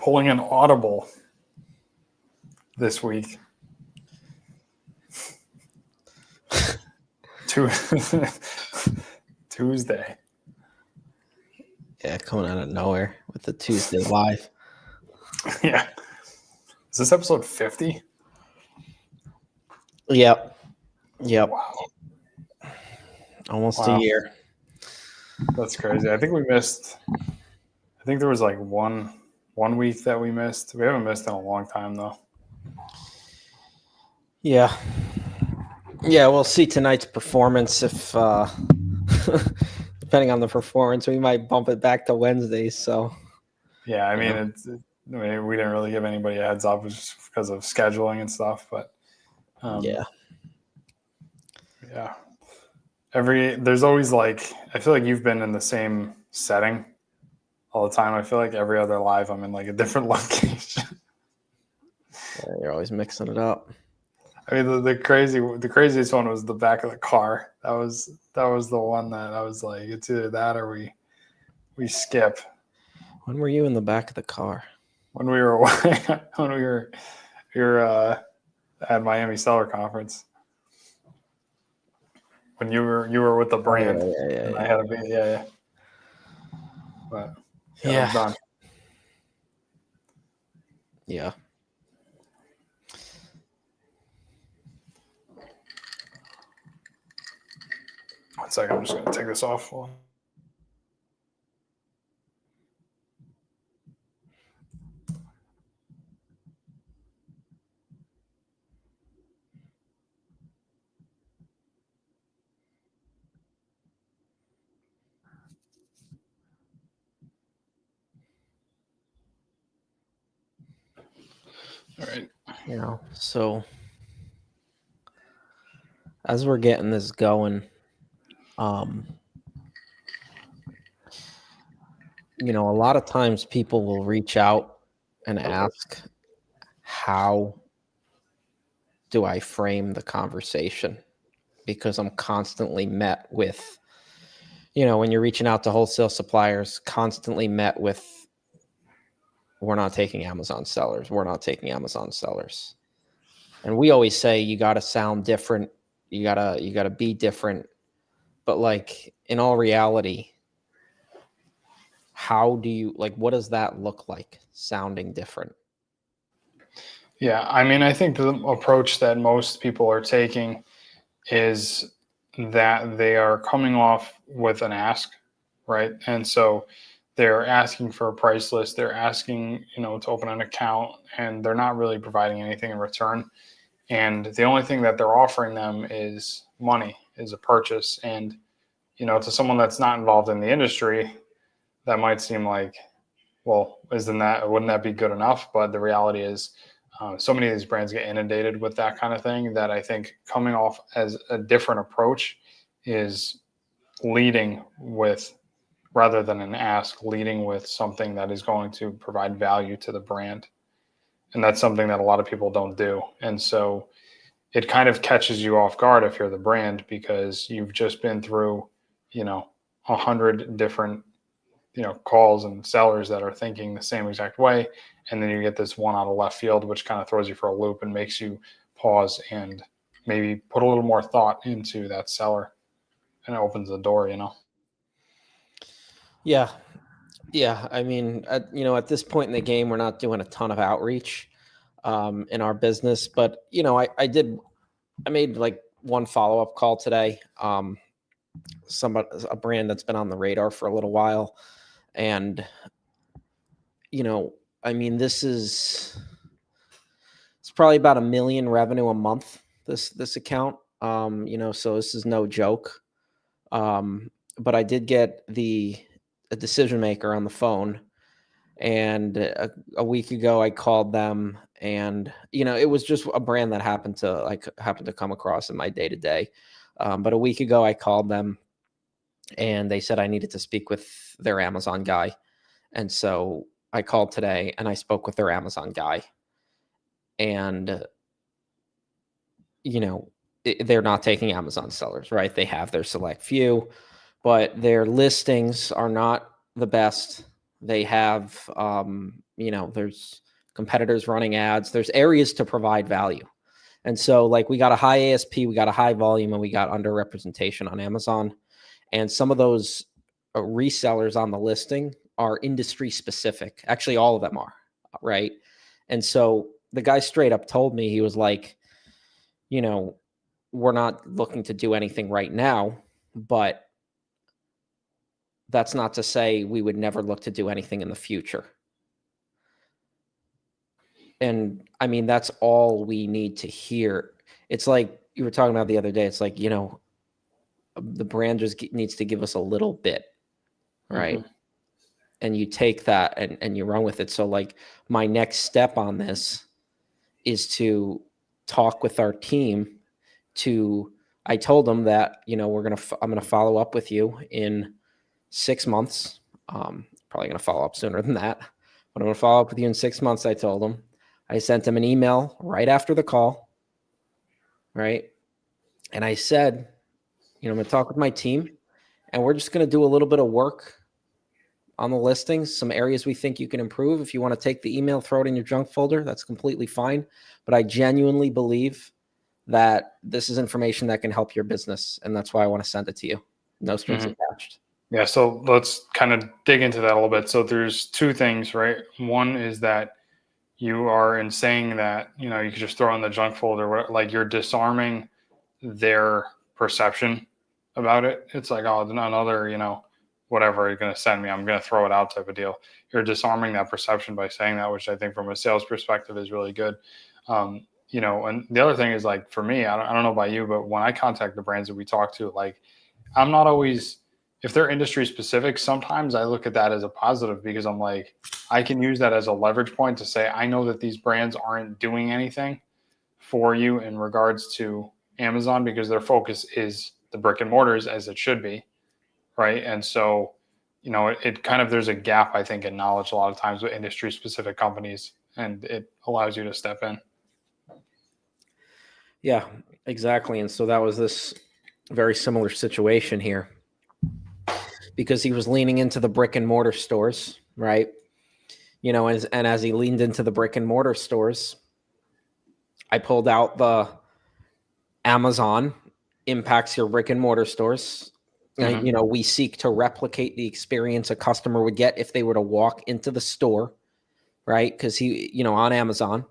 pulling an audible this week. Tuesday. Yeah, coming out of nowhere with the Tuesday live. Yeah. Is this episode 50? Yep. Wow. Almost a year. That's crazy. I think there was like one week that we missed. We haven't missed in a long time though. Yeah. Yeah, we'll see tonight's performance. If depending on the performance, we might bump it back to Wednesdays. So yeah, I mean, we didn't really give anybody a heads up just because of scheduling and stuff, but yeah. There's always like, I feel like you've been in the same setting all the time. I feel like every other live I'm in like a different location. Yeah, you're always mixing it up. I mean, the craziest one was the back of the car. That was the one that I was like, it's either that or we skip. When were you in the back of the car? When we were at Miami Seller Conference. When you were with the brand. Yeah. I had a big But yeah. Done. Yeah. One second, I'm just gonna take this off. All right. So as we're getting this going, a lot of times people will reach out and ask, how do I frame the conversation? Because I'm constantly met with, when you're reaching out to wholesale suppliers, constantly met with, we're not taking Amazon sellers. We're not taking Amazon sellers. And we always say, you got to sound different. You gotta be different. But like in all reality, how do you, what does that look like, sounding different? Yeah, I mean, I think the approach that most people are taking is that they are coming off with an ask, right? And so they're asking for a price list. They're asking, to open an account, and they're not really providing anything in return. And the only thing that they're offering them is money, is a purchase. And, to someone that's not involved in the industry, that might seem like, well, wouldn't that be good enough? But the reality is, so many of these brands get inundated with that kind of thing that I think coming off as a different approach is leading with, rather than an ask, leading with something that is going to provide value to the brand. And that's something that a lot of people don't do. And so it kind of catches you off guard if you're the brand, because you've just been through, 100 different, calls and sellers that are thinking the same exact way. And then you get this one out of left field, which kind of throws you for a loop and makes you pause and maybe put a little more thought into that seller, and it opens the door, Yeah. Yeah. I mean, at this point in the game, we're not doing a ton of outreach in our business, but I made like one follow-up call today. A brand that's been on the radar for a little while. And, it's probably about $1 million revenue a month, this account. So this is no joke. But I did get a decision maker on the phone, and a week ago I called them, and, it was just a brand that happened to come across in my day to day. But a week ago I called them, and they said I needed to speak with their Amazon guy. And so I called today and I spoke with their Amazon guy, and, they're not taking Amazon sellers, right? They have their select few, but their listings are not the best. They have, there's competitors running ads. There's areas to provide value. And so, like, we got a high ASP, we got a high volume, and we got underrepresentation on Amazon. And some of those resellers on the listing are industry specific. Actually, all of them are, right? And so the guy straight up told me, he was like, we're not looking to do anything right now, but that's not to say we would never look to do anything in the future. And I mean, that's all we need to hear. It's like you were talking about the other day. It's like, the brand just needs to give us a little bit, right? Mm-hmm. And you take that and you run with it. So, like, my next step on this is to talk with our team. I told them that, I'm going to follow up with you in 6 months. Probably going to follow up sooner than that, but I'm going to follow up with you in 6 months. I told them. I sent them an email right after the call, right? And I said, I'm going to talk with my team, and we're just going to do a little bit of work on the listings, some areas we think you can improve. If you want to take the email, throw it in your junk folder, that's completely fine. But I genuinely believe that this is information that can help your business, and that's why I want to send it to you. No strings attached. Yeah, so let's kind of dig into that a little bit. So there's two things, right? One is that you are in saying that, you could just throw in the junk folder, like you're disarming their perception about it. It's like, oh, another, whatever you're going to send me, I'm going to throw it out type of deal. You're disarming that perception by saying that, which I think from a sales perspective is really good. And the other thing is, like, for me, I don't know about you, but when I contact the brands that we talk to, like, I'm not always, if they're industry specific, sometimes I look at that as a positive because I'm like, I can use that as a leverage point to say, I know that these brands aren't doing anything for you in regards to Amazon because their focus is the brick and mortars, as it should be. Right. And so, it kind of, there's a gap, I think, in knowledge a lot of times with industry specific companies, and it allows you to step in. Yeah, exactly. And so that was this very similar situation here, because he was leaning into the brick and mortar stores, right? And as he leaned into the brick and mortar stores, I pulled out the Amazon impacts your brick and mortar stores. Mm-hmm. We seek to replicate the experience a customer would get if they were to walk into the store, right? Because on Amazon,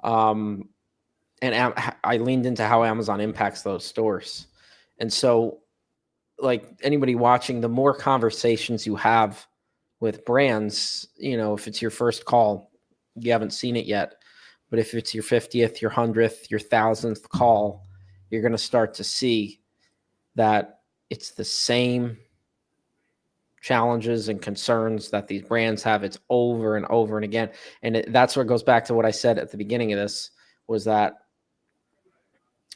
and I leaned into how Amazon impacts those stores. And so, like, anybody watching, the more conversations you have with brands, if it's your first call, you haven't seen it yet, but if it's your 50th, your 100th, your 1000th call, you're going to start to see that it's the same challenges and concerns that these brands have. It's over and over and again. And that's what goes back to what I said at the beginning of this, was that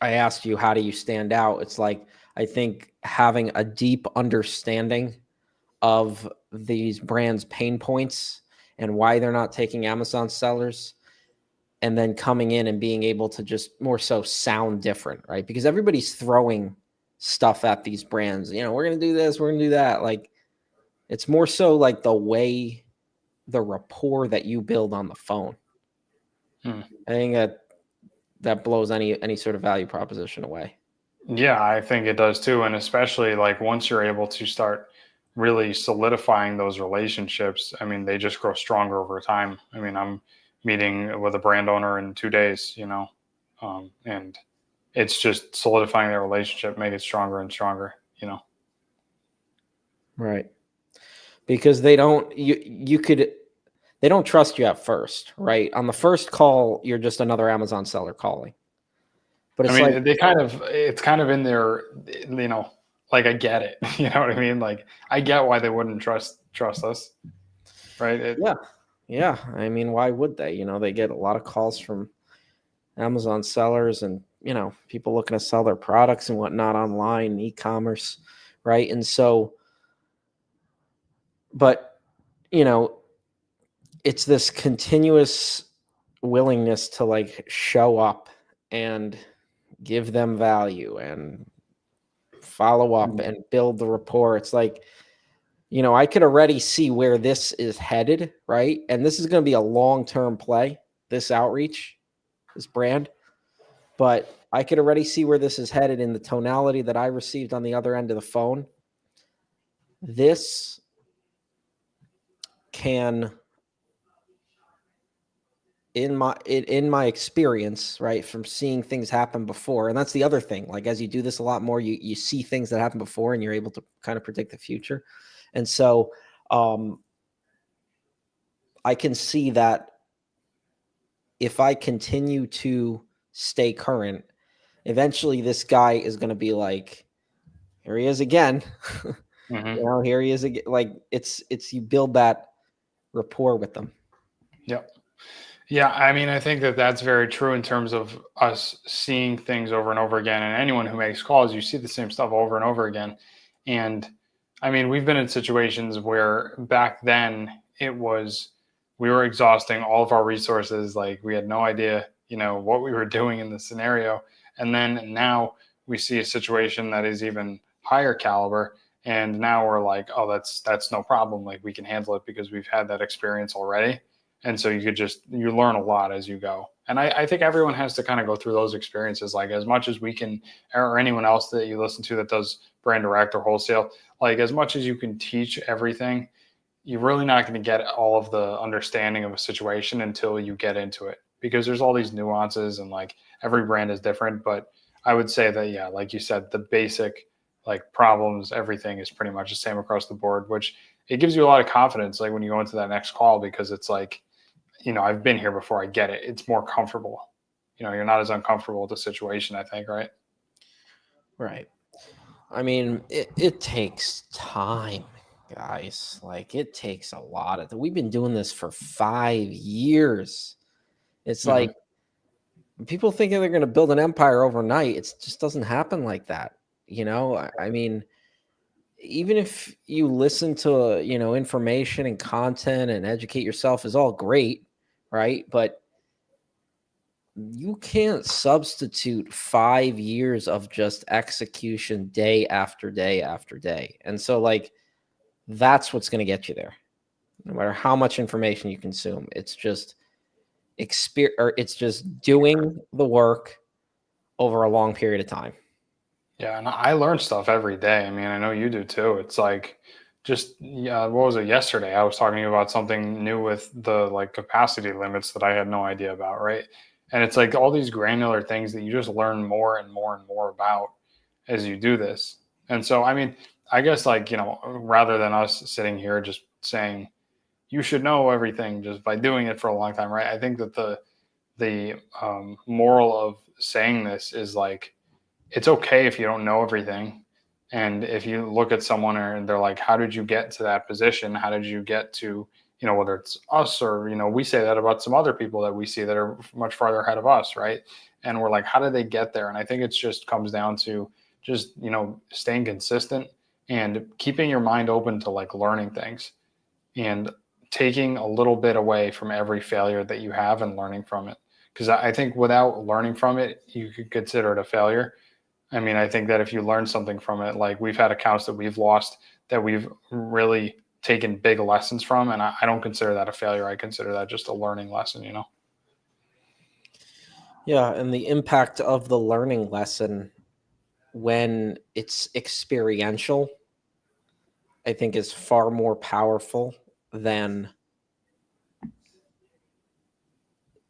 I asked you, how do you stand out? It's like, I think having a deep understanding of these brands' pain points and why they're not taking Amazon sellers, and then coming in and being able to just more so sound different, right? Because everybody's throwing stuff at these brands. We're going to do this, we're going to do that. Like, it's more so like the rapport that you build on the phone. I think that blows any sort of value proposition away. Yeah, I think it does too. And especially, like, once you're able to start really solidifying those relationships, I mean, they just grow stronger over time. I mean, I'm meeting with a brand owner in 2 days, and it's just solidifying their relationship, make it stronger and stronger. Right. Because they don't trust you at first, right? On the first call, you're just another Amazon seller calling. But I it's like, mean, it's kind of in there, like, I get it. You know what I mean? Like, I get why they wouldn't trust us, right? yeah. I mean, why would they? They get a lot of calls from Amazon sellers and, people looking to sell their products and whatnot online, e-commerce, right? And so, but, it's this continuous willingness to, like, show up and give them value and follow up and build the rapport. It's like, I could already see where this is headed, right? And this is going to be a long-term play, this outreach, this brand. But I could already see where this is headed in the tonality that I received on the other end of the phone. This can, in my experience, right, from seeing things happen before, and that's the other thing. Like, as you do this a lot more, you see things that happen before, and you're able to kind of predict the future. And so I can see that if I continue to stay current, eventually this guy is going to be like, here he is again. Mm-hmm. Here he is again. Like, it's you build that rapport with them. Yep. Yeah, I mean, I think that that's very true in terms of us seeing things over and over again. And anyone who makes calls, you see the same stuff over and over again. And I mean, we've been in situations where back then it was, we were exhausting all of our resources. Like we had no idea, what we were doing in the scenario. And then now we see a situation that is even higher caliber. And now we're like, oh, that's no problem. Like we can handle it because we've had that experience already. And so you learn a lot as you go. And I think everyone has to kind of go through those experiences, like as much as we can, or anyone else that you listen to that does brand direct or wholesale, like as much as you can teach everything, you're really not going to get all of the understanding of a situation until you get into it, because there's all these nuances and like every brand is different. But I would say that, yeah, like you said, the basic like problems, everything is pretty much the same across the board, which it gives you a lot of confidence, like when you go into that next call, because it's like, I've been here before. I get it. It's more comfortable. You're not as uncomfortable with the situation, I think, right? Right. I mean, it takes time, guys. Like, it takes a lot of. We've been doing this for 5 years. It's Mm-hmm. like people thinking they're going to build an empire overnight. It just doesn't happen like that. I mean, even if you listen to information and content and educate yourself is all great, right? But you can't substitute 5 years of just execution day after day after day. And so, like, that's what's going to get you there. No matter how much information you consume, it's just it's just doing the work over a long period of time. Yeah, and I learn stuff every day. I mean, I know you do too. It's like just, yeah, what was it yesterday? I was talking to you about something new with the like capacity limits that I had no idea about, right? And it's like all these granular things that you just learn more and more and more about as you do this. And so, I mean, I guess like, rather than us sitting here just saying you should know everything just by doing it for a long time, right? I think that the moral of saying this is like, it's okay if you don't know everything. And if you look at someone and they're like, how did you get to that position? How did you get to, whether it's us or, we say that about some other people that we see that are much farther ahead of us, right? And we're like, how did they get there? And I think it's just comes down to just, staying consistent and keeping your mind open to like learning things and taking a little bit away from every failure that you have and learning from it. Because I think without learning from it, you could consider it a failure. I mean, I think that if you learn something from it, like we've had accounts that we've lost that we've really taken big lessons from. And I don't consider that a failure. I consider that just a learning lesson. Yeah, and the impact of the learning lesson when it's experiential, I think, is far more powerful than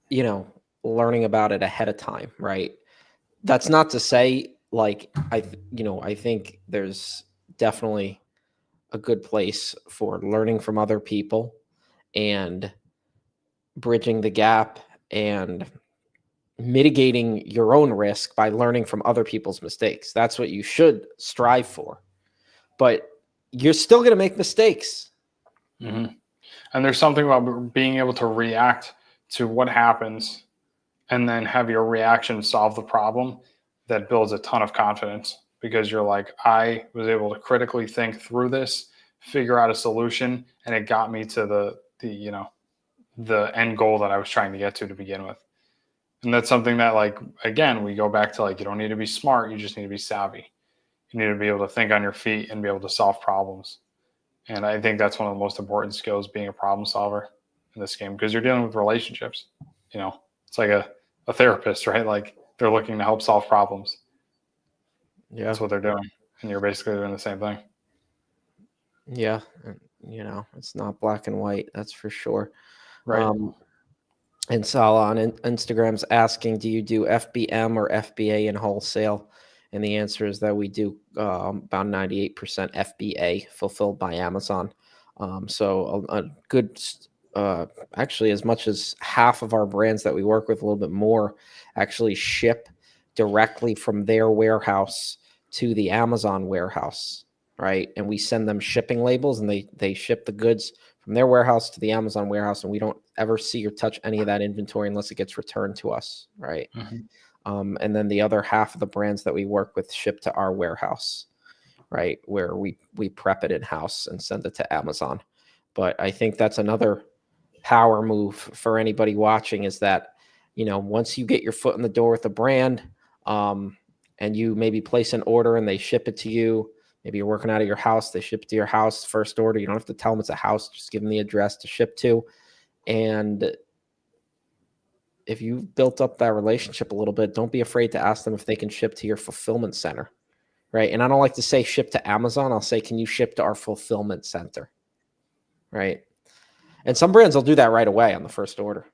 learning about it ahead of time, right? That's not to say, like, I think there's definitely a good place for learning from other people and bridging the gap and mitigating your own risk by learning from other people's mistakes. That's what you should strive for. But you're still going to make mistakes. Mm-hmm. And there's something about being able to react to what happens and then have your reaction solve the problem that builds a ton of confidence, because you're like, I was able to critically think through this, figure out a solution, and it got me to the end goal that I was trying to get to begin with. And that's something that, like, again, we go back to like, you don't need to be smart, you just need to be savvy. You need to be able to think on your feet and be able to solve problems. And I think that's one of the most important skills, being a problem solver in this game, because you're dealing with relationships. It's like a therapist, right? Like, they're looking to help solve problems. Yeah. That's what they're doing. And you're basically doing the same thing. Yeah. It's not black and white. That's for sure. Right. And Salah on Instagram's asking, do you do FBM or FBA in wholesale? And the answer is that we do about 98% FBA, fulfilled by Amazon. So a good, actually, as much as half of our brands that we work with, a little bit more, actually ship directly from their warehouse to the Amazon warehouse, right? And we send them shipping labels, and they ship the goods from their warehouse to the Amazon warehouse, and we don't ever see or touch any of that inventory unless it gets returned to us, right? And then the other half of the brands that we work with ship to our warehouse, right, where we prep it in house and send it to Amazon. But I think that's another power move for anybody watching, is that once you get your foot in the door with a brand, and you maybe place an order and they ship it to you. Maybe you're working out of your house, they ship it to your house, first order. You don't have to tell them it's a house, just give them the address to ship to. And if you've built up that relationship a little bit, don't be afraid to ask them if they can ship to your fulfillment center, right? And I don't like to say ship to Amazon. I'll say, can you ship to our fulfillment center, right? And some brands will do that right away on the first order.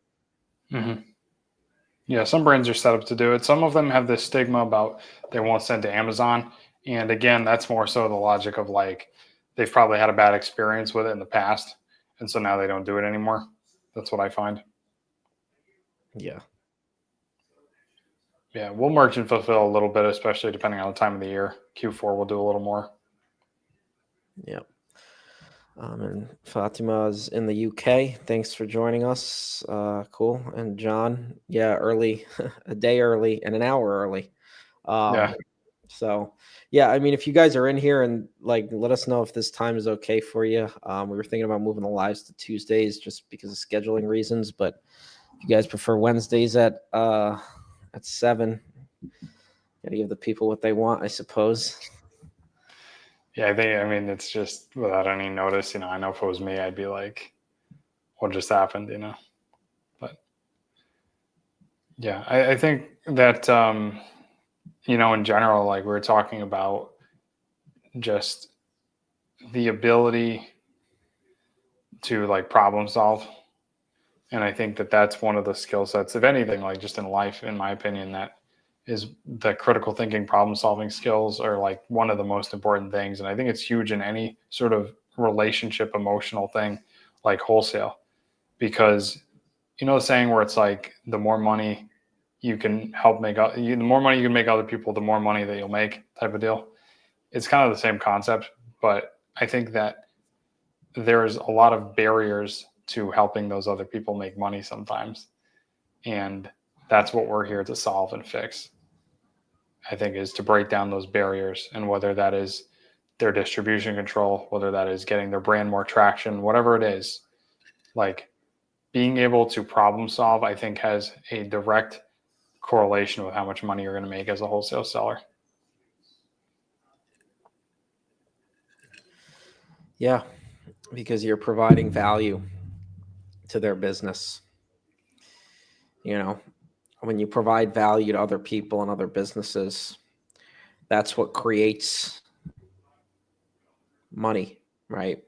Yeah, some brands are set up to do it. Some of them have this stigma about they won't send to Amazon. And again, that's more so the logic of, like, they've probably had a bad experience with it in the past. And so now they don't do it anymore. That's what I find. Yeah. Yeah, we'll merge and fulfill a little bit, especially depending on the time of the year. Q4, we'll do a little more. Yeah. And Fatima's in the UK. Thanks for joining us. Cool. And John, yeah, early, a day early and an hour early. Yeah. So, yeah, I mean, if you guys are in here, and let us know if this time is okay for you. We were thinking about moving the lives to Tuesdays just because of scheduling reasons, but if you guys prefer Wednesdays at 7, gotta give the people what they want, I suppose. Yeah, I mean, it's just without any notice. I know if it was me, I'd be like, what just happened, But yeah, I think that, in general, like, we were talking about just the ability to, like, problem solve. And I think that that's one of the skill sets, if anything, like, just in life, in my opinion, that is the critical thinking, problem solving skills are, like, one of the most important things. And I think it's huge in any sort of relationship, emotional thing like wholesale, because the saying where it's like, the more money you can help make, the more money you can make other people, the more money that you'll make, type of deal. It's kind of the same concept, but I think that there's a lot of barriers to helping those other people make money sometimes. And that's what we're here to solve and fix, I think, is to break down those barriers. And whether that is their distribution control, whether that is getting their brand more traction, whatever it is, like, being able to problem solve, I think, has a direct correlation with how much money you're going to make as a wholesale seller. Yeah, because you're providing value to their business. When you provide value to other people and other businesses, that's what creates money, right?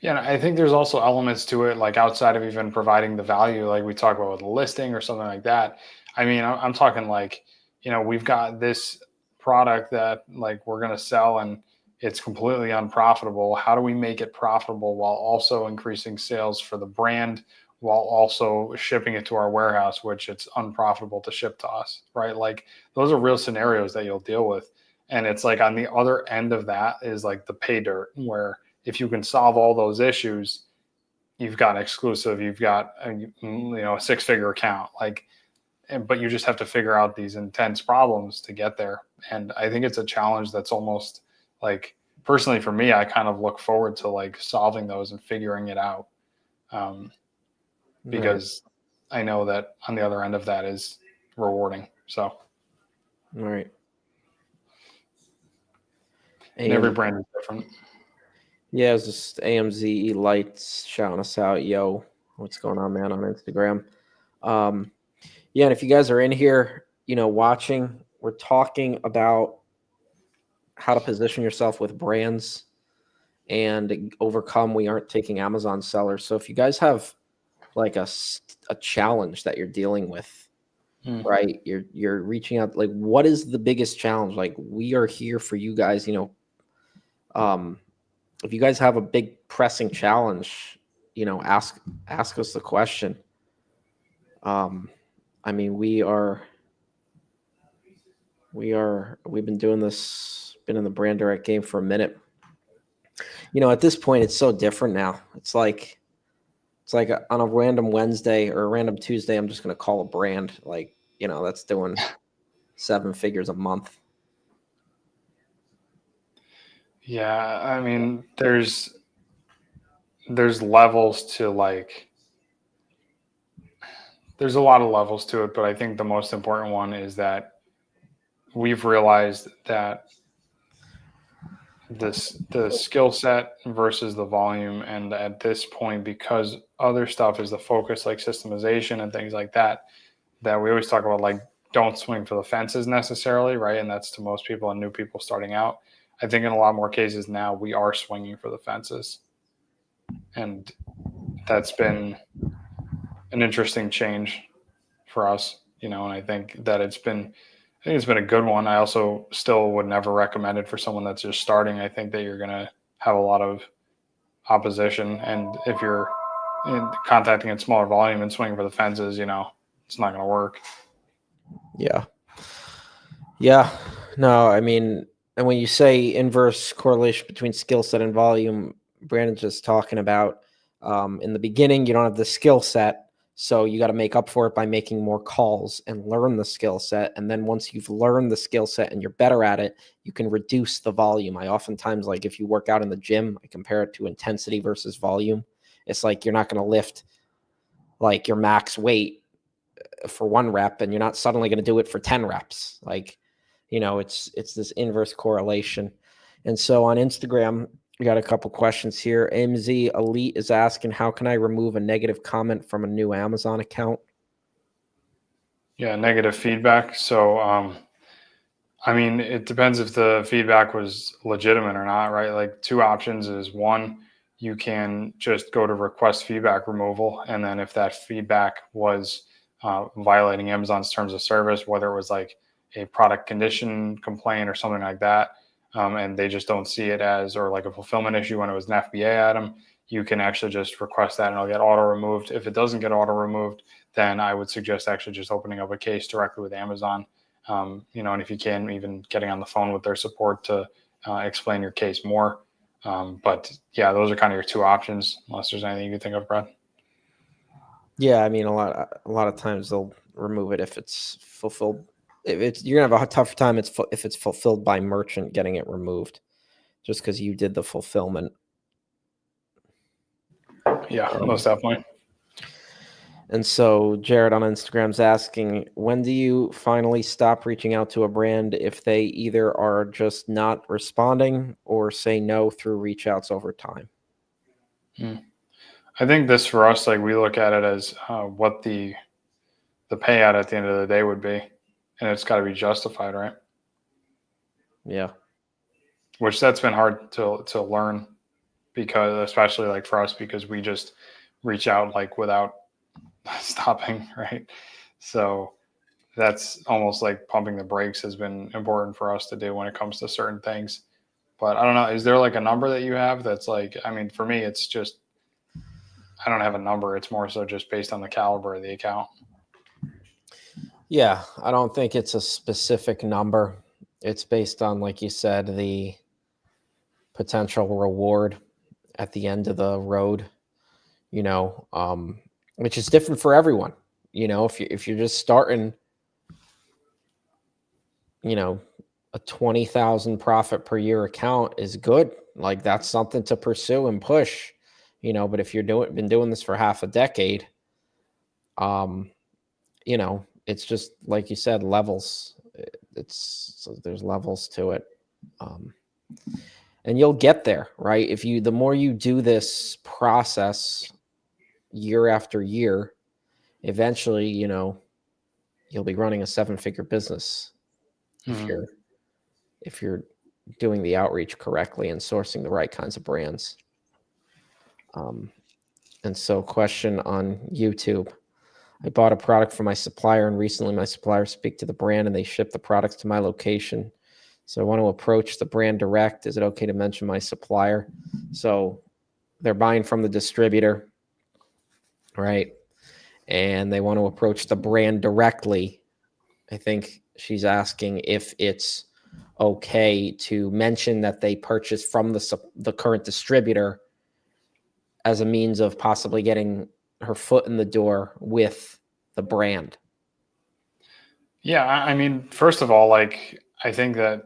Yeah, and I think there's also elements to it, like, outside of even providing the value, like we talk about with a listing or something like that. I mean, I'm talking like, we've got this product that, like, we're going to sell, and it's completely unprofitable. How do we make it profitable while also increasing sales for the brand, while also shipping it to our warehouse, which it's unprofitable to ship to us, right? Like, those are real scenarios that you'll deal with. And it's like, on the other end of that is like the pay dirt, where if you can solve all those issues, you've got exclusive, you've got a six-figure account, like, but you just have to figure out these intense problems to get there. And I think it's a challenge that's almost, like, personally for me, I kind of look forward to, like, solving those and figuring it out, because I know that on the other end of that is rewarding. So, Right. and every brand is different. Yeah, it's just AMZE Lights shouting us out. Yo, what's going on, man, on Instagram? Um, yeah, and if you guys are in here, watching, we're talking about how to position yourself with brands and overcome we aren't taking Amazon sellers. So if you guys have like a challenge that you're dealing with, Mm. right? You're reaching out, like, what is the biggest challenge? Like, we are here for you guys, um if you guys have a big pressing challenge, ask us the question. um I mean, we've been doing this, been in the brand direct game for a minute. At this point it's so different now. It's like on a random Wednesday or a random Tuesday, I'm just going to call a brand, like, that's doing 7 figures a month. Yeah, I mean, there's levels to like there's a lot of levels to it, but I think the most important one is that we've realized that the skill set versus the volume, and at this point, because other stuff is the focus, like systemization and things like that, that we always talk about, like, don't swing for the fences necessarily, right? And that's to most people and new people starting out. I think in a lot more cases now we are swinging for the fences, and that's been an interesting change for us, and I think that it's been a good one. I also still would never recommend it for someone that's just starting. I think that you're going to have a lot of opposition. And if you're contacting in smaller volume and swinging for the fences, it's not going to work. Yeah. Yeah. No, I mean, and when you say inverse correlation between skill set and volume, Brandon's just talking about, in the beginning, you don't have the skill set. So you got to make up for it by making more calls and learn the skill set. And then once you've learned the skill set and you're better at it, you can reduce the volume. I oftentimes, like, if you work out in the gym, I compare it to intensity versus volume. It's like you're not going to lift like your max weight for 1 rep and you're not suddenly going to do it for 10 reps. Like, it's this inverse correlation. And so on Instagram, we got a couple questions here. MZ Elite is asking, how can I remove a negative comment from a new Amazon account? Yeah, negative feedback. So, I mean, it depends if the feedback was legitimate or not, right? Like, two options is: one, you can just go to request feedback removal. And then if that feedback was violating Amazon's terms of service, whether it was like a product condition complaint or something like that, and they just don't see it as, or like a fulfillment issue when it was an FBA item, you can actually just request that and it'll get auto removed. If it doesn't get auto removed, then I would suggest actually just opening up a case directly with Amazon. And if you can, even getting on the phone with their support to explain your case more. But yeah, those are kind of your two options, unless there's anything you can think of, Brad. Yeah, I mean, a lot of times they'll remove it if it's fulfilled. If it's, you're gonna have a tough time if it's fulfilled by merchant getting it removed, just because you did the fulfillment. Yeah, Um, most definitely. And so Jared on Instagram's asking, when do you finally stop reaching out to a brand if they either are just not responding or say no through reach outs over time? Hmm. I think this for us, like, we look at it as what the payout at the end of the day would be, and it's got to be justified, right? Yeah. Which that's been hard to learn, because especially like for us, because we just reach out like without stopping, right? So that's almost like pumping the brakes has been important for us to do when it comes to certain things. But I don't know, is there like a number that you have that's like, I mean, for me, it's just, I don't have a number. It's more so just based on the caliber of the account. Yeah. I don't think it's a specific number. It's based on, like you said, the potential reward at the end of the road, you know, um, which is different for everyone. If you're just starting, you know, a 20,000 profit per year account is good. Like, that's something to pursue and push, but if been doing this for half a decade, um, it's just like you said, levels. It's so there's levels to it. Um, and you'll get there, right? The more you do this process year after year, eventually, you'll be running a 7-figure business if Mhm. you're doing the outreach correctly and sourcing the right kinds of brands. And so, question on YouTube. I bought a product from my supplier, and recently my supplier speak to the brand and they ship the products to my location. So I want to approach the brand direct. Is it okay to mention my supplier? So they're buying from the distributor, right? And they want to approach the brand directly. I think she's asking if it's okay to mention that they purchased from the current distributor as a means of possibly getting her foot in the door with the brand. Yeah, I mean, first of all, like I think that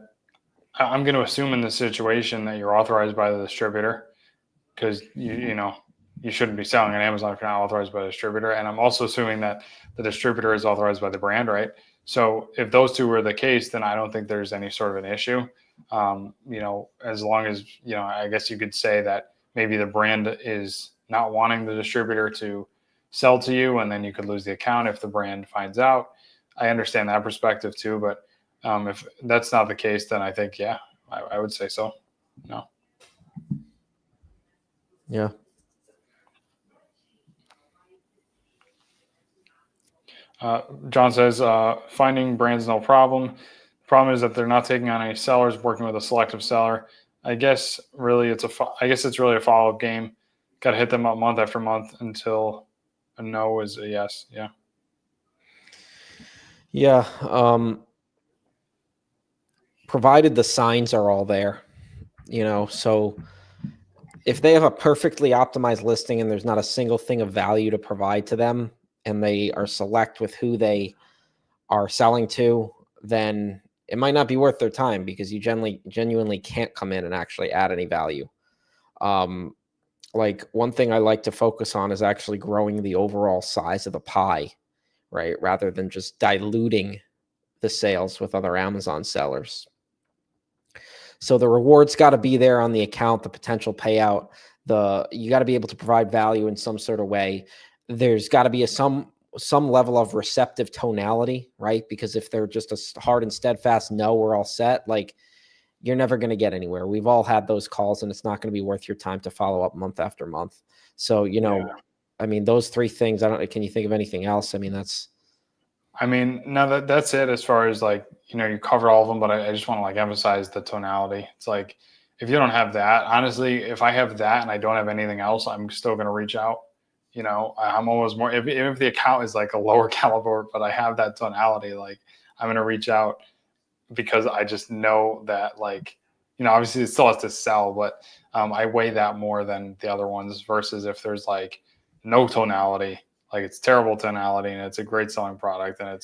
I'm going to assume in this situation that you're authorized by the distributor, because you shouldn't be selling on Amazon if you're not authorized by the distributor. And I'm also assuming that the distributor is authorized by the brand, right? So if those two were the case, then I don't think there's any sort of an issue. As long as I guess you could say that maybe the brand is not wanting the distributor to sell to you, and then you could lose the account if the brand finds out. I understand that perspective too, but if that's not the case, then I think I would say so. No. Yeah. John says finding brands no problem. The problem is that they're not taking on any sellers, working with a selective seller. I guess really it's really a follow up game. Got to hit them up month after month until a no is a yes. Yeah. Yeah. Provided the signs are all there, so if they have a perfectly optimized listing and there's not a single thing of value to provide to them, and they are select with who they are selling to, then it might not be worth their time because you genuinely can't come in and actually add any value. Like one thing I like to focus on is actually growing the overall size of the pie, right? Rather than just diluting the sales with other Amazon sellers. So the rewards got to be there on the account, the potential payout, you got to be able to provide value in some sort of way. There's got to be some level of receptive tonality, right? Because if they're just a hard and steadfast no, we're all set, like you're never going to get anywhere. We've all had those calls, and it's not going to be worth your time to follow up month after month. So, I mean, those three things, can you think of anything else? I mean, no, that's it as far as like, you cover all of them, but I just want to like emphasize the tonality. It's like, if you don't have that, honestly, if I have that and I don't have anything else, I'm still going to reach out. I'm almost more, if the account is like a lower caliber, but I have that tonality, like I'm going to reach out because I just know that like, obviously it still has to sell, but I weigh that more than the other ones versus if there's like no tonality, like it's terrible tonality and it's a great selling product, and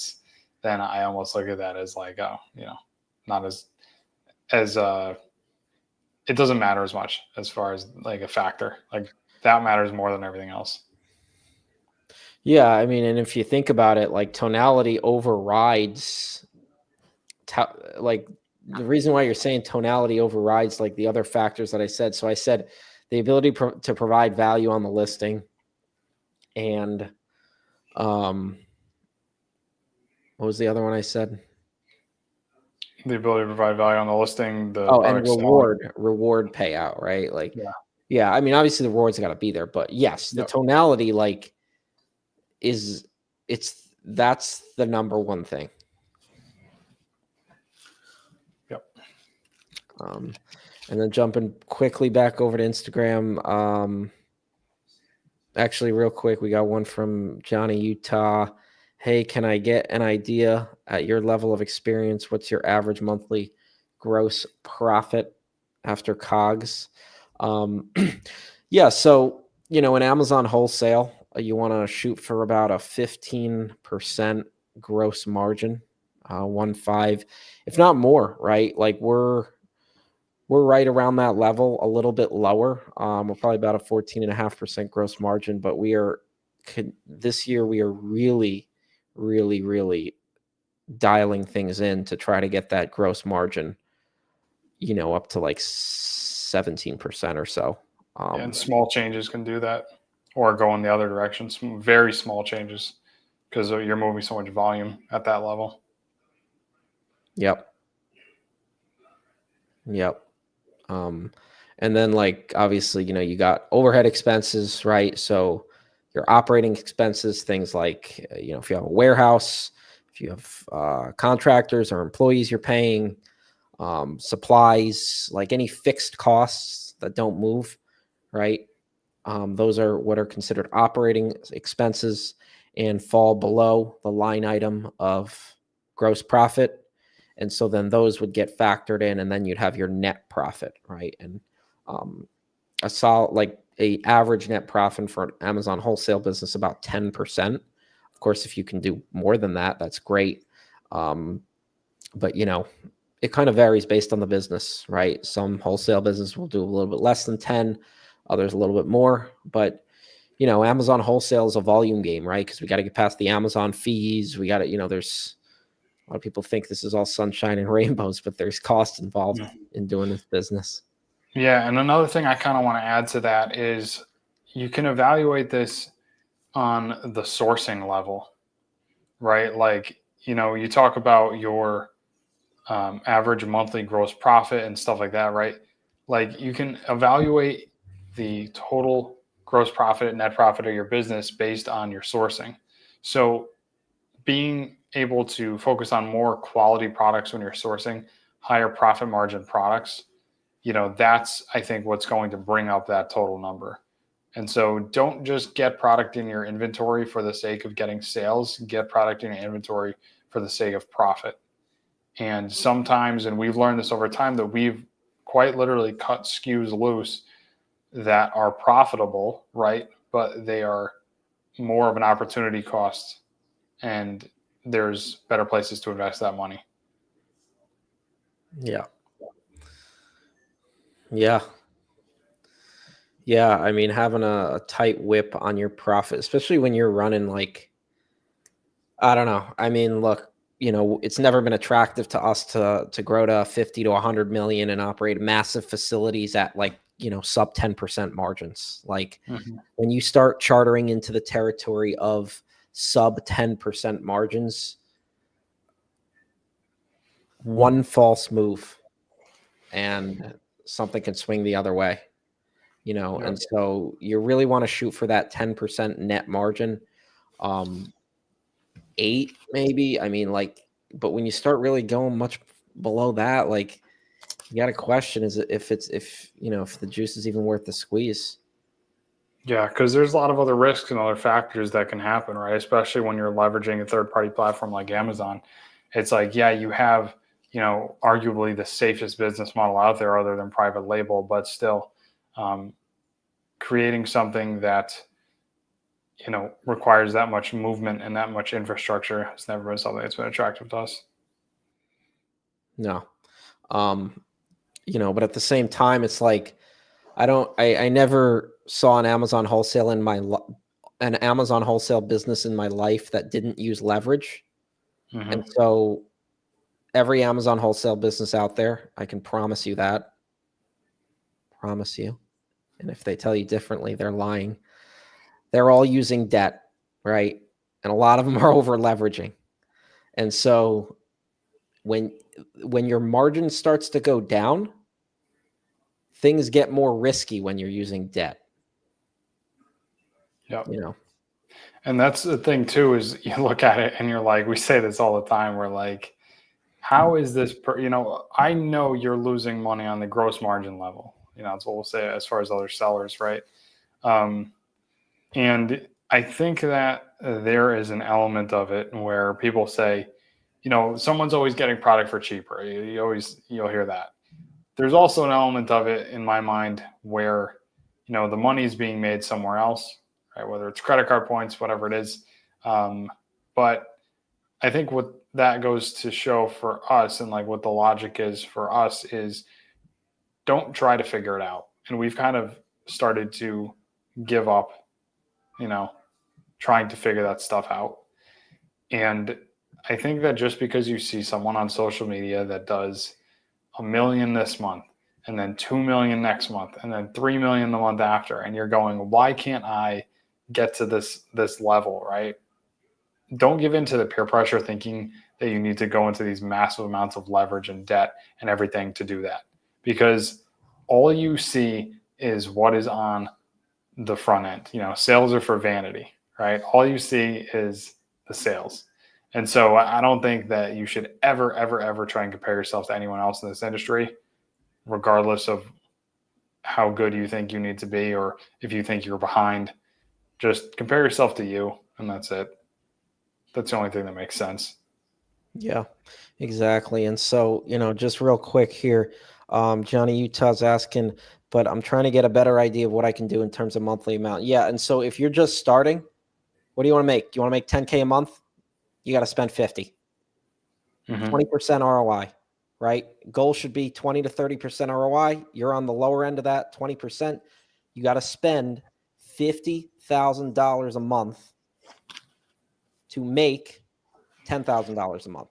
then I almost look at that as like, oh, not as it doesn't matter as much as far as like a factor. Like that matters more than everything else. yeah, I mean, and if you think about it, like tonality overrides, like the reason why you're saying tonality overrides like the other factors that I said. So I said the ability to provide value on the listing, and what was the other one I said? The ability to provide value on the listing, the Oh, and product selling. reward payout, right? Like, Yeah. yeah, I mean, obviously the rewards got to be there, but yes, the Yep. tonality, like, that's the number one thing. Yep. And then jumping quickly back over to Instagram. Actually, real quick, we got one from Johnny Utah. Hey, can I get an idea at your level of experience? What's your average monthly gross profit after COGS? Yeah, so in Amazon wholesale, you want to shoot for about a 15% gross margin, 1.5, if not more, right? Like we're right around that level, a little bit lower. We're probably about a 14.5% gross margin, but this year we are really, really, really dialing things in to try to get that gross margin, up to like 17% or so. And small changes can do that, or go in the other direction. Some very small changes, because you're moving so much volume at that level. Yep. Yep. And then like, obviously, you got overhead expenses, right? So your operating expenses, things like, if you have a warehouse, if you have contractors or employees you're paying, supplies, like any fixed costs that don't move, right? Those are what are considered operating expenses and fall below the line item of gross profit. And so then those would get factored in, and then you'd have your net profit, right? And a solid, like a average net profit for an Amazon wholesale business, about 10%. Of course, if you can do more than that, that's great. But it kind of varies based on the business, right? Some wholesale business will do a little bit less than 10, others a little bit more. But Amazon wholesale is a volume game, right? Because we got to get past the Amazon fees. We got to, there's a lot of people think this is all sunshine and rainbows, but there's cost involved in doing this business. Yeah, and another thing I kind of want to add to that is you can evaluate this on the sourcing level, right? Like, you talk about your average monthly gross profit and stuff like that, right? Like, you can evaluate the total gross profit and net profit of your business based on your sourcing. So being able to focus on more quality products when you're sourcing higher profit margin products, that's, I think, what's going to bring up that total number. And so don't just get product in your inventory for the sake of getting sales, get product in your inventory for the sake of profit. And sometimes, and we've learned this over time, that we've quite literally cut SKUs loose that are profitable, right? But they are more of an opportunity cost, and there's better places to invest that money. Yeah. Yeah. Yeah. I mean, having a tight whip on your profit, especially when you're running like, I don't know. I mean, look, it's never been attractive to us to grow to 50 to 100 million and operate massive facilities at like, sub 10% margins. Like when you start chartering into the territory of sub 10% margins, one false move and something can swing the other way, and so you really want to shoot for that 10% net margin. 8 maybe. I mean, like, but when you start really going much below that, like, you got to question if the juice is even worth the squeeze. Yeah, because there's a lot of other risks and other factors that can happen, right? Especially when you're leveraging a third-party platform like Amazon. It's like, yeah, you have, arguably the safest business model out there other than private label, but still creating something that, requires that much movement and that much infrastructure has never been something that's been attractive to us. No. But at the same time, it's like, I never saw an Amazon wholesale an Amazon wholesale business in my life that didn't use leverage. And so every Amazon wholesale business out there, I can promise you that. Promise you. And if they tell you differently, they're lying. They're all using debt, right? And a lot of them are over leveraging. And so when your margin starts to go down, things get more risky when you're using debt. Yep. And that's the thing too, is you look at it and you're like, we say this all the time. We're like, how is this, I know you're losing money on the gross margin level. That's what we'll say as far as other sellers, right? And I think that there is an element of it where people say, someone's always getting product for cheaper. You'll hear that. There's also an element of it in my mind where, the money is being made somewhere else, right? Whether it's credit card points, whatever it is. But I think what that goes to show for us, and like what the logic is for us, is don't try to figure it out. And we've kind of started to give up, trying to figure that stuff out. And I think that just because you see someone on social media that does $1 million this month and then 2 million next month, and then 3 million the month after, and you're going, why can't I get to this level, right? Don't give in to the peer pressure thinking that you need to go into these massive amounts of leverage and debt and everything to do that, because all you see is what is on the front end. Sales are for vanity, right? All you see is the sales. And so I don't think that you should ever, ever, ever try and compare yourself to anyone else in this industry, regardless of how good you think you need to be, or if you think you're behind. Just compare yourself to you, and that's it. That's the only thing that makes sense. Yeah, exactly. And so, just real quick here, Johnny Utah's asking, but I'm trying to get a better idea of what I can do in terms of monthly amount. Yeah. And so if you're just starting, what do you want to make? You want to make 10K a month? You got to spend 50, 20% ROI, right? Goal should be 20 to 30% ROI. You're on the lower end of that 20%. You got to spend $50,000 a month to make $10,000 a month.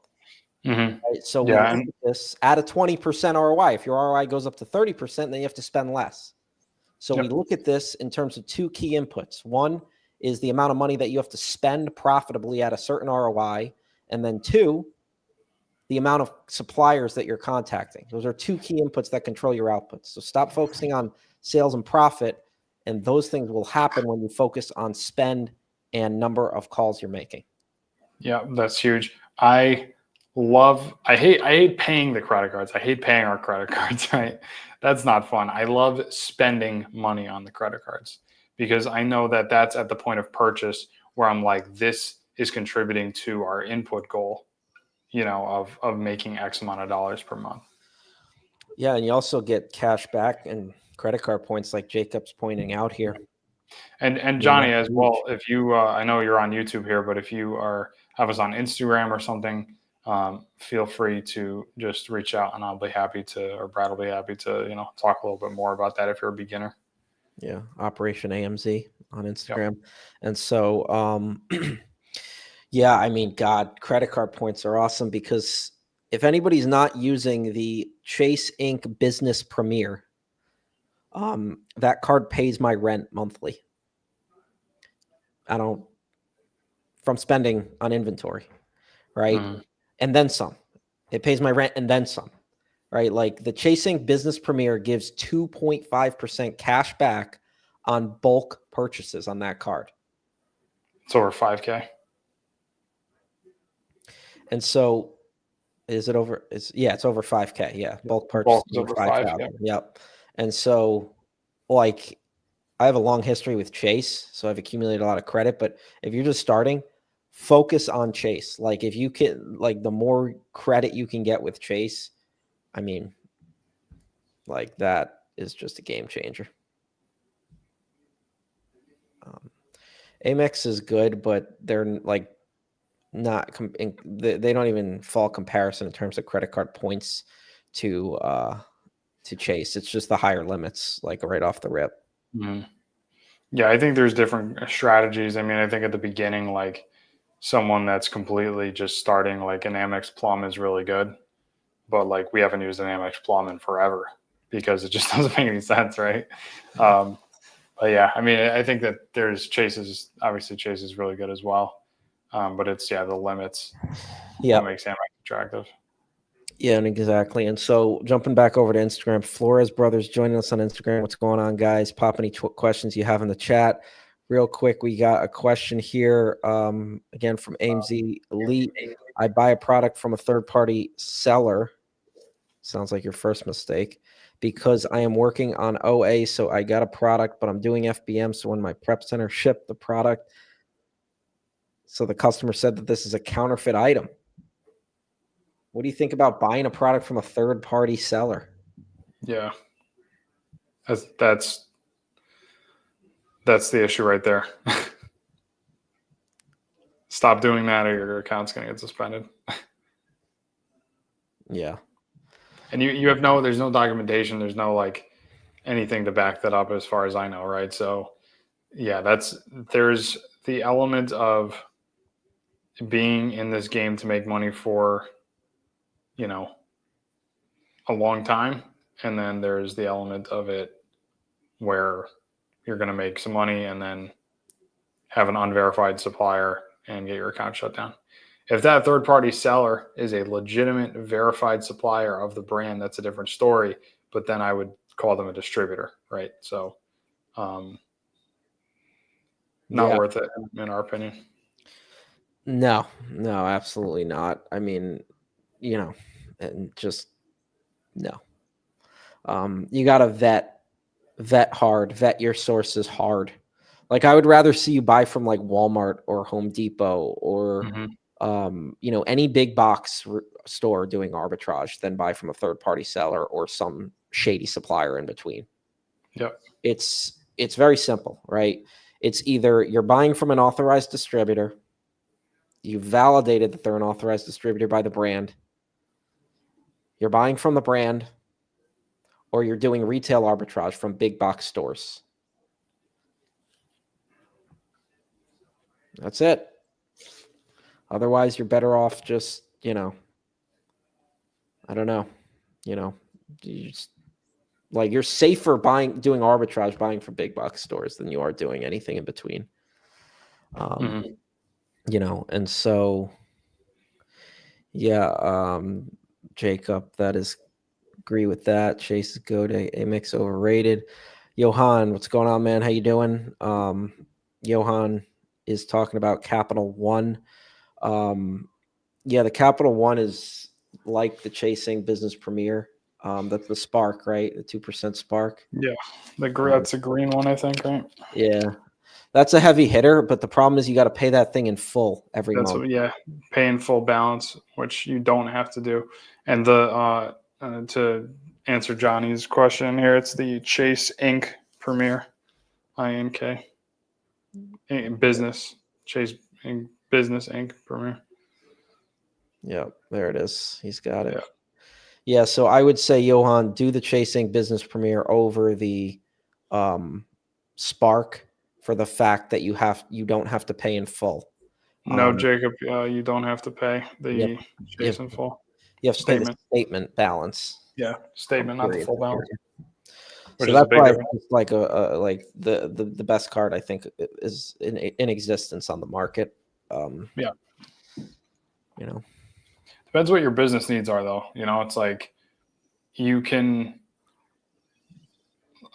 Mm-hmm. Right? So we Yeah. look at this at a 20% ROI. If your ROI goes up to 30%, then you have to spend less. So we look at this in terms of two key inputs. One is the amount of money that you have to spend profitably at a certain ROI. And then two, the amount of suppliers that you're contacting. Those are two key inputs that control your outputs. So stop focusing on sales and profit, and those things will happen when you focus on spend and number of calls you're making. Yeah, that's huge. I hate paying the credit cards. I hate paying our credit cards, right? That's not fun. I love spending money on the credit cards because I know that that's at the point of purchase where I'm like, this is contributing to our input goal, of making X amount of dollars per month. Yeah, and you also get cash back and credit card points like Jacob's pointing out here. And Johnny, as well, if you, I know you're on YouTube here, but if you have us on Instagram or something, feel free to just reach out, and I'll be happy to, or Brad will be happy to, talk a little bit more about that if you're a beginner. Yeah, Operation AMZ on Instagram. Yep. And so, yeah, I mean, God, credit card points are awesome because if anybody's not using the Chase Inc. Business Premier, that card pays my rent monthly. From spending on inventory, right? Mm-hmm. And then some. It pays my rent and then some, right? Like the Chase Inc. Business Premier gives 2.5% cash back on bulk purchases on that card. It's over 5K. And so is it over? It's over 5K. Yeah. Bulk purchase Bulk is over 5. Yep. And so like I have a long history with Chase, so I've accumulated a lot of credit, but if you're just starting, focus on Chase. Like if you can, like the more credit you can get with Chase, I mean, like that is just a game changer. Amex is good, but they're like not, they don't even fall comparison in terms of credit card points to Chase. It's just the higher limits, like right off the rip. Mm-hmm. Yeah, I think there's different strategies. I mean, I think at the beginning, like someone that's completely just starting, like an Amex Plum is really good, but like we haven't used an Amex Plum in forever because it just doesn't make any sense, right? But yeah, I mean, I think that obviously Chase is really good as well, but it's the limits that makes Amex attractive. Yeah, and exactly. And so jumping back over to Instagram, Flores Brothers joining us on Instagram. What's going on, guys? Pop any questions you have in the chat. Real quick, we got a question here, again, from AMZ Elite. I buy a product from a third-party seller. Sounds like your first mistake. Because I am working on OA, so I got a product, but I'm doing FBM. So when my prep center shipped the product, so the customer said that this is a counterfeit item. What do you think about buying a product from a third-party seller? Yeah, that's the issue right there. Stop doing that, or your account's going to get suspended. Yeah. And there's no documentation. There's no like anything to back that up as far as I know. Right. So yeah, there's the element of being in this game to make money for, a long time. and then there's the element of it where you're going to make some money and then have an unverified supplier and get your account shut down. If that third party seller is a legitimate verified supplier of the brand, that's a different story. But then I would call them a distributor, right? So, not worth it in our opinion. No, absolutely not. I mean, and just no. You got to vet hard, vet your sources hard. Like I would rather see you buy from like Walmart or Home Depot or any big box store doing arbitrage than buy from a third party seller or some shady supplier in between. Yep. It's very simple, right? It's either you're buying from an authorized distributor, you validated that they're an authorized distributor by the brand, you're buying from the brand, or you're doing retail arbitrage from big box stores. That's it. Otherwise, you're better off just, I don't know, you just, like you're safer doing arbitrage, buying from big box stores than you are doing anything in between. And so, Jacob, that is agree with that. Chase is good. Amex overrated. Johan, what's going on, man? How you doing? Johan is talking about Capital One. The Capital One is like the Chasing Business Premier. That's the Spark, right? The 2% Spark. Yeah, that's a green one, I think, right? Yeah, that's a heavy hitter, but the problem is you got to pay that thing in full every month. Pay in full balance, which you don't have to do. And to answer Johnny's question here, it's the Chase Inc. Premier, INK, Business Chase Inc. Business Inc. Premier. Yeah, there it is. He's got it. Yeah, so I would say, Johan, do the Chasing Business Premier over the Spark for the fact that you don't have to pay in full. No, Jacob, you don't have to pay the Chase in full. You have to pay the statement balance. Yeah, statement, not the full balance. So that's why it's like like the best card I think is in existence on the market. Depends what your business needs are, though. It's like you can,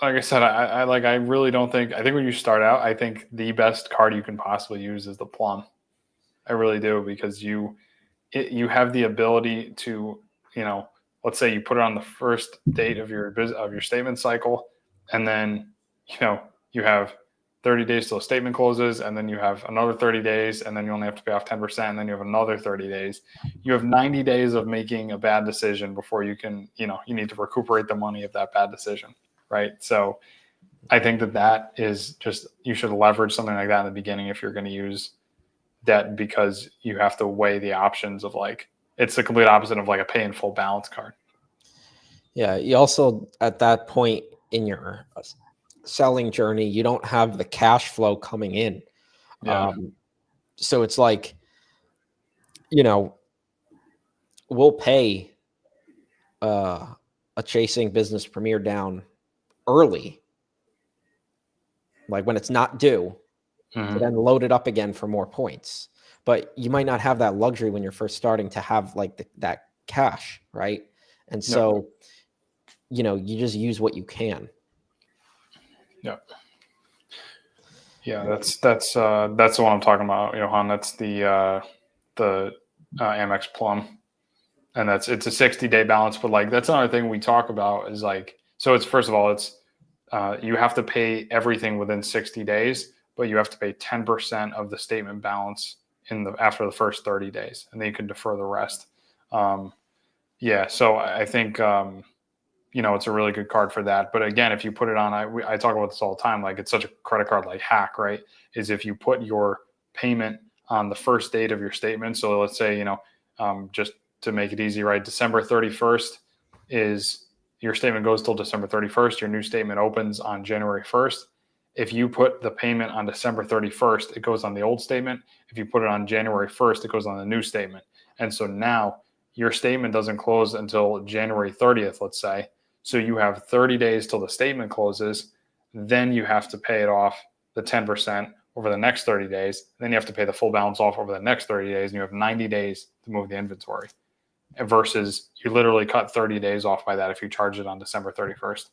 like I said, I really don't think. I think when you start out, I think the best card you can possibly use is the Plum. I really do, because you have the ability to, let's say you put it on the first date of your statement cycle, and then you have 30 days till a statement closes, and then you have another 30 days, and then you only have to pay off 10%, and then you have another 30 days. You have 90 days of making a bad decision before you can, you need to recuperate the money of that bad decision, right? So I think that is just, you should leverage something like that in the beginning if you're going to use debt, because you have to weigh the options of it's the complete opposite of like a pay in full balance card. Yeah. You also, at that point in your selling journey, you don't have the cash flow coming in. Yeah. So it's like, we'll pay a Chasing Business Premier down early, like when it's not due, to then load it up again for more points. But you might not have that luxury when you're first starting to have like that cash, right? And so, you just use what you can. Yeah. Yeah, that's the one I'm talking about, Johan. That's the Amex Plum, and it's a 60-day balance. But that's another thing we talk about is so it's, first of all, it's you have to pay everything within 60 days, but you have to pay 10% of the statement balance after the first 30 days, and then you can defer the rest. So I think it's a really good card for that. But again, if you put it on, I talk about this all the time, like it's such a credit card like hack, right? Is if you put your payment on the first date of your statement. So let's say, just to make it easy, right? December 31st is your statement goes till December 31st. Your new statement opens on January 1st. If you put the payment on December 31st, it goes on the old statement. If you put it on January 1st, it goes on the new statement. And so now your statement doesn't close until January 30th, let's say. So you have 30 days till the statement closes. Then you have to pay it off the 10% over the next 30 days. Then you have to pay the full balance off over the next 30 days. And you have 90 days to move the inventory versus you literally cut 30 days off by that if you charge it on December 31st.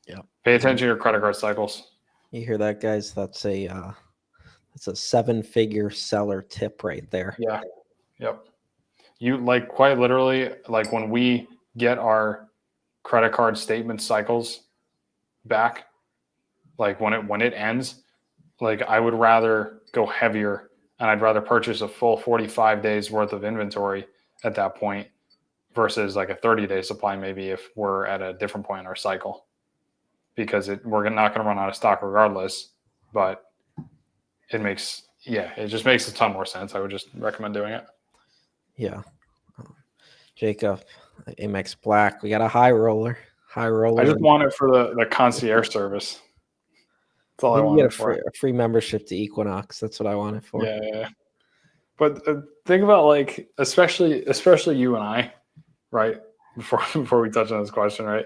Yeah. Pay attention to your credit card cycles. You hear that, guys? That's a 7-figure seller tip right there. Yeah. Yep. You like quite literally, like when we get our credit card statement cycles back, like when it ends, like I would rather go heavier and I'd rather purchase a full 45 days worth of inventory at that point versus like a 30-day supply, maybe if we're at a different point in our cycle, because we're not going to run out of stock regardless, but it just makes a ton more sense. I would just recommend doing it. Yeah. Jacob, Amex Black, we got a high roller. I just want it for the concierge service. That's all I want it for. A free membership to Equinox. That's what I want it for. Yeah. But think about like, especially you and I, right? Before we touch on this question, right?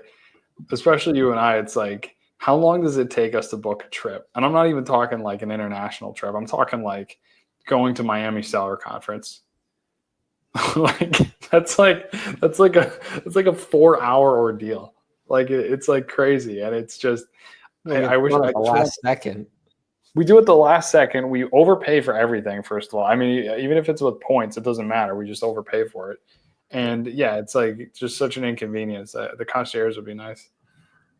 Especially you and I, it's like, how long does it take us to book a trip? And I'm not even talking like an international trip. I'm talking like going to Miami Seller Conference. Like that's like a 4-hour ordeal. Like it's like crazy, and it's just I wish the last second. We do it the last second. We overpay for everything. First of all, I mean, even if it's with points, it doesn't matter. We just overpay for it, and yeah, it's like just such an inconvenience. The concierge would be nice.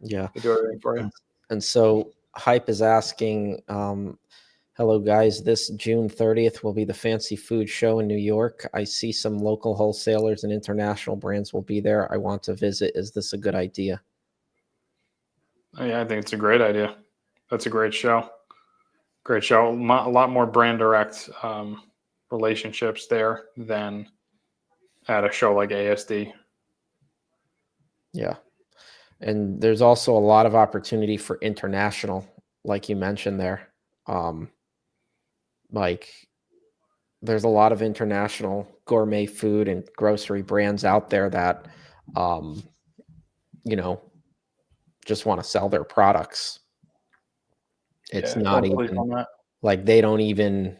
Yeah, to do everything for you. And so Hype is asking. Hello, guys. This June 30th will be the Fancy Food Show in New York. I see some local wholesalers and international brands will be there. I want to visit. Is this a good idea? Oh, yeah, I think it's a great idea. That's a great show. Great show. A lot more brand direct relationships there than at a show like ASD. Yeah. And there's also a lot of opportunity for international, like you mentioned there. Like there's a lot of international gourmet food and grocery brands out there that, just want to sell their products. It's not even like they don't even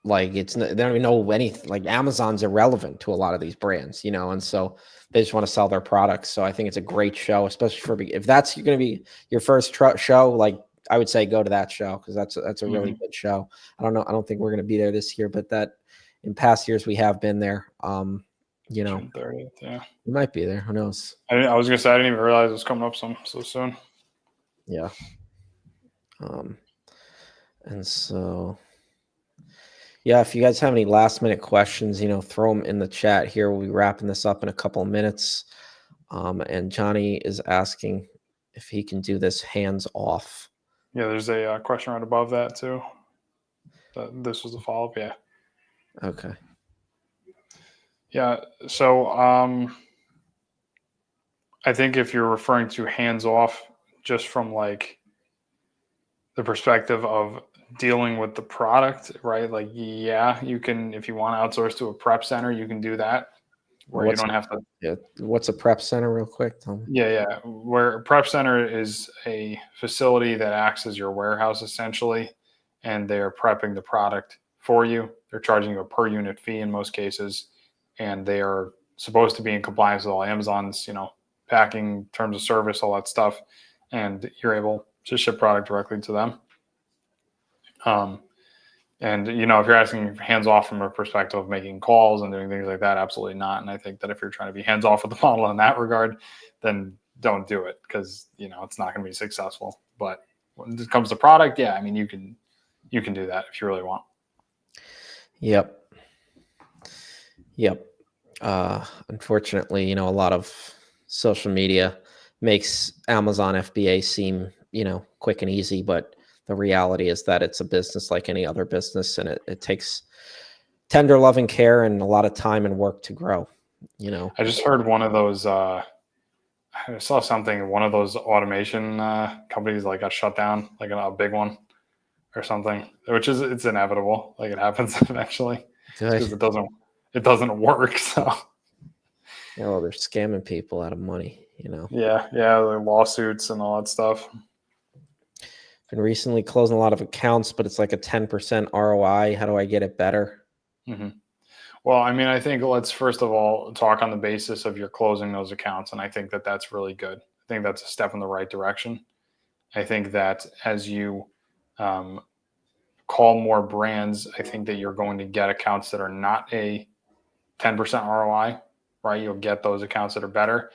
like they don't even know anything. Like Amazon's irrelevant to a lot of these brands, and so they just want to sell their products. So I think it's a great show, especially if that's going to be your first show. Like I would say go to that show because that's a really good show. I don't know. I don't think we're going to be there this year, but that in past years we have been there. June 30th, yeah. We might be there. Who knows? I was going to say, I didn't even realize it was coming up so soon. Yeah. And so, yeah, if you guys have any last minute questions, throw them in the chat here. We'll be wrapping this up in a couple of minutes. And Johnny is asking if he can do this hands off. Yeah, there's a question right above that too. This was a follow-up, yeah. Okay. Yeah, so I think if you're referring to hands off just from like the perspective of dealing with the product, right? Like, yeah, you can, if you want to outsource to a prep center, you can do that where you don't have to. Yeah. What's a prep center real quick? Tell me. Yeah. Where a prep center is a facility that acts as your warehouse essentially, and they're prepping the product for you. They're charging you a per unit fee in most cases, and they are supposed to be in compliance with all Amazon's, packing, terms of service, all that stuff. And you're able to ship product directly to them. And, if you're asking hands off from a perspective of making calls and doing things like that, absolutely not. And I think that if you're trying to be hands off with the model in that regard, then don't do it because, it's not going to be successful. But when it comes to product, yeah, I mean, you can do that if you really want. Yep. Unfortunately, a lot of social media makes Amazon FBA seem, quick and easy, but the reality is that it's a business like any other business, and it takes tender love and care and a lot of time and work to grow. I just heard one of those. I saw something. One of those automation companies got shut down, like a big one or something. It's inevitable. Like it happens eventually because it doesn't work. So Oh, they're scamming people out of money, Yeah, the lawsuits and all that stuff. Been recently closing a lot of accounts, but it's like a 10% ROI. How do I get it better? Hmm. Well, I mean, I think let's first of all talk on the basis of your closing those accounts, and I think that that's really good. I think that's a step in the right direction. I think that as you um, call more brands, I think that you're going to get accounts that are not a 10% ROI, right? You'll get those accounts that are better.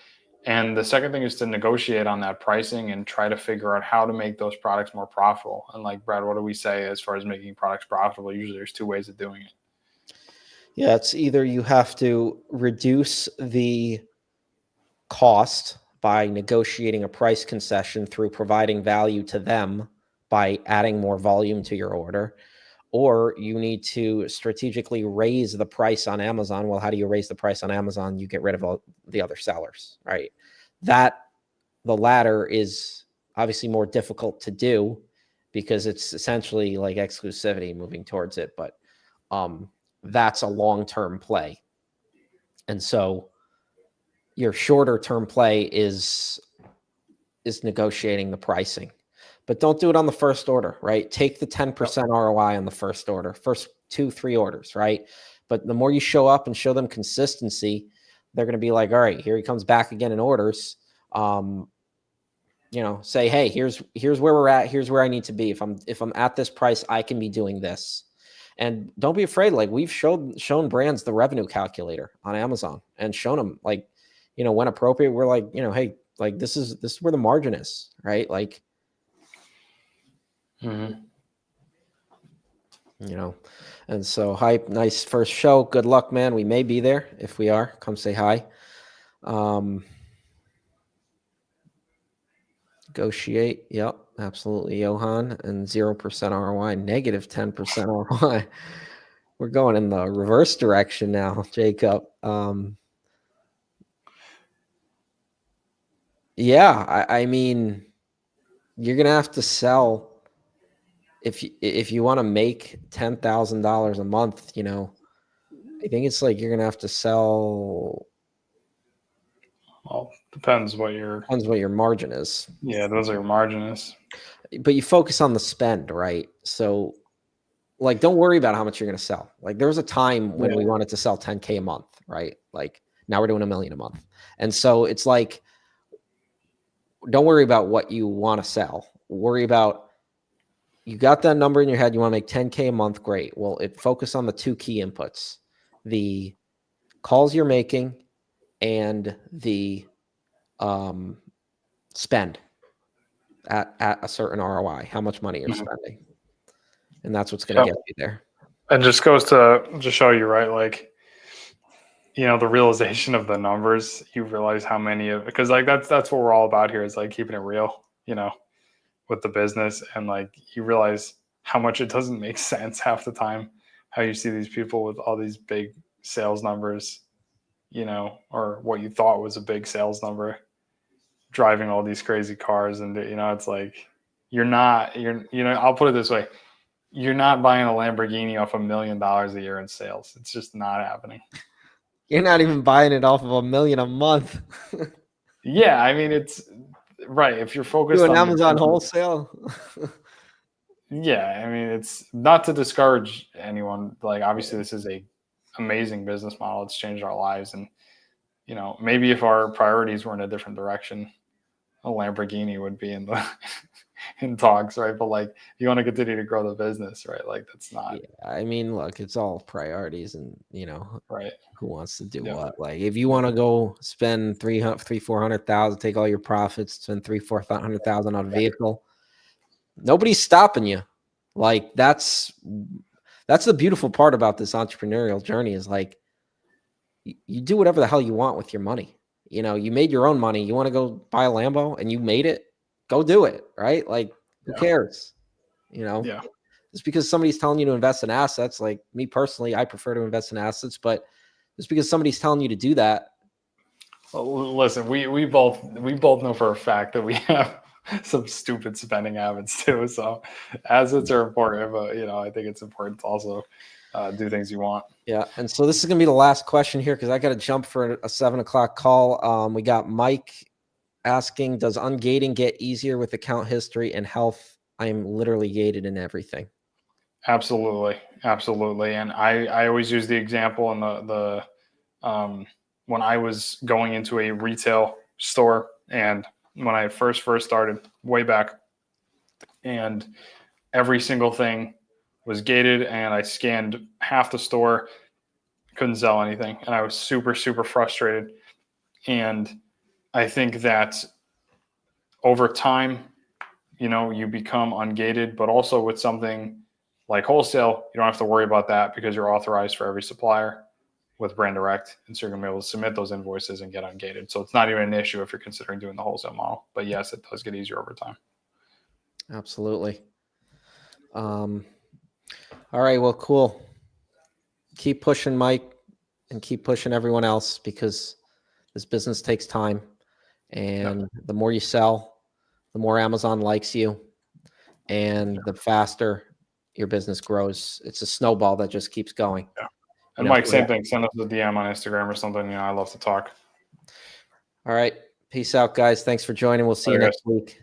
And the second thing is to negotiate on that pricing and try to figure out how to make those products more profitable. And like, Brad, what do we say as far as making products profitable? Usually there's two ways of doing it. Yeah, it's either you have to reduce the cost by negotiating a price concession through providing value to them by adding more volume to your order, or you need to strategically raise the price on Amazon. Well, how do you raise the price on Amazon? You get rid of all the other sellers, right? That the latter is obviously more difficult to do because it's essentially like exclusivity moving towards it, but that's a long-term play. And so your shorter term play is negotiating the pricing, but don't do it on the first order, right? Take the 10% ROI on the first order, first 2-3 orders, right? But the more you show up and show them consistency, they're going to be like, all right, here he comes back again in orders. Say, hey, here's where we're at. Here's where I need to be. If I'm at this price, I can be doing this. And don't be afraid. Like we've shown brands the revenue calculator on Amazon and shown them like, when appropriate, we're like, hey, like this is where the margin is, right? Like, Mm-hmm. And so hype, nice first show. Good luck, man. We may be there. If we are, come say hi. Negotiate. Yep, absolutely, Johan. And 0% ROI, negative 10% ROI. We're going in the reverse direction now, Jacob. Yeah, I mean, you're gonna have to sell if you want to make $10,000 a month. I think it's like you're gonna have to sell. Well, depends what your margin is. Yeah, those are your margin is. But you focus on the spend, right? So, like, don't worry about how much you're gonna sell. Like, there was a time when we wanted to sell 10K a month, right? Like, now we're doing $1 million a month, and so it's like, don't worry about what you want to sell. Worry about you got that number in your head. You want to make 10K a month. Great. Well, focus on the two key inputs: the calls you're making and the spend at a certain ROI, how much money you're spending. And that's what's going to get you there. And just goes to just show you, right? Like, the realization of the numbers, you realize how many of, because like that's what we're all about here, is like keeping it real, with the business. And like you realize how much it doesn't make sense half the time, how you see these people with all these big sales numbers, or what you thought was a big sales number, driving all these crazy cars. And it's like I'll put it this way: you're not buying a Lamborghini off $1 million a year in sales. It's just not happening. You're not even buying it off of $1 million a month. Yeah, I mean, it's right. If you're focused on on Amazon wholesale. Yeah, I mean, it's not to discourage anyone. Like, obviously, this is a amazing business model. It's changed our lives, and maybe if our priorities were in a different direction, a Lamborghini would be in the in talks, right? But like, you want to continue to grow the business, right? Like, that's not. Yeah, I mean, look, it's all priorities, and right. Who wants to do what? Like, if you want to go spend 400,000, take all your profits, spend 400,000 on a vehicle, nobody's stopping you. Like, that's the beautiful part about this entrepreneurial journey, is like, you do whatever the hell you want with your money. You made your own money. You want to go buy a Lambo and you made it, go do it, right? Like, who cares? Yeah. Just because somebody's telling you to invest in assets, like me personally, I prefer to invest in assets, but just because somebody's telling you to do that. Well, listen, we both know for a fact that we have some stupid spending habits too. So assets are important, but I think it's important to also do things you want. Yeah. And so this is going to be the last question here because I got to jump for a 7 o'clock call. We got Mike asking, does ungating get easier with account history and health? I am literally gated in everything. Absolutely. Absolutely. And I always use the example in when I was going into a retail store and when I first started way back, and every single thing was gated and I scanned half the store, couldn't sell anything. And I was super, super frustrated. And I think that over time, you become ungated, but also with something like wholesale, you don't have to worry about that because you're authorized for every supplier with Brand Direct. And so you're going to be able to submit those invoices and get ungated. So it's not even an issue if you're considering doing the wholesale model. But yes, it does get easier over time. Absolutely. All right. Well, cool. Keep pushing, Mike, and keep pushing everyone else because this business takes time. And the more you sell, the more Amazon likes you, and the faster your business grows. It's a snowball that just keeps going. Yeah. And Mike, same thing. Send us a DM on Instagram or something. I love to talk. All right. Peace out, guys. Thanks for joining. We'll see you next week.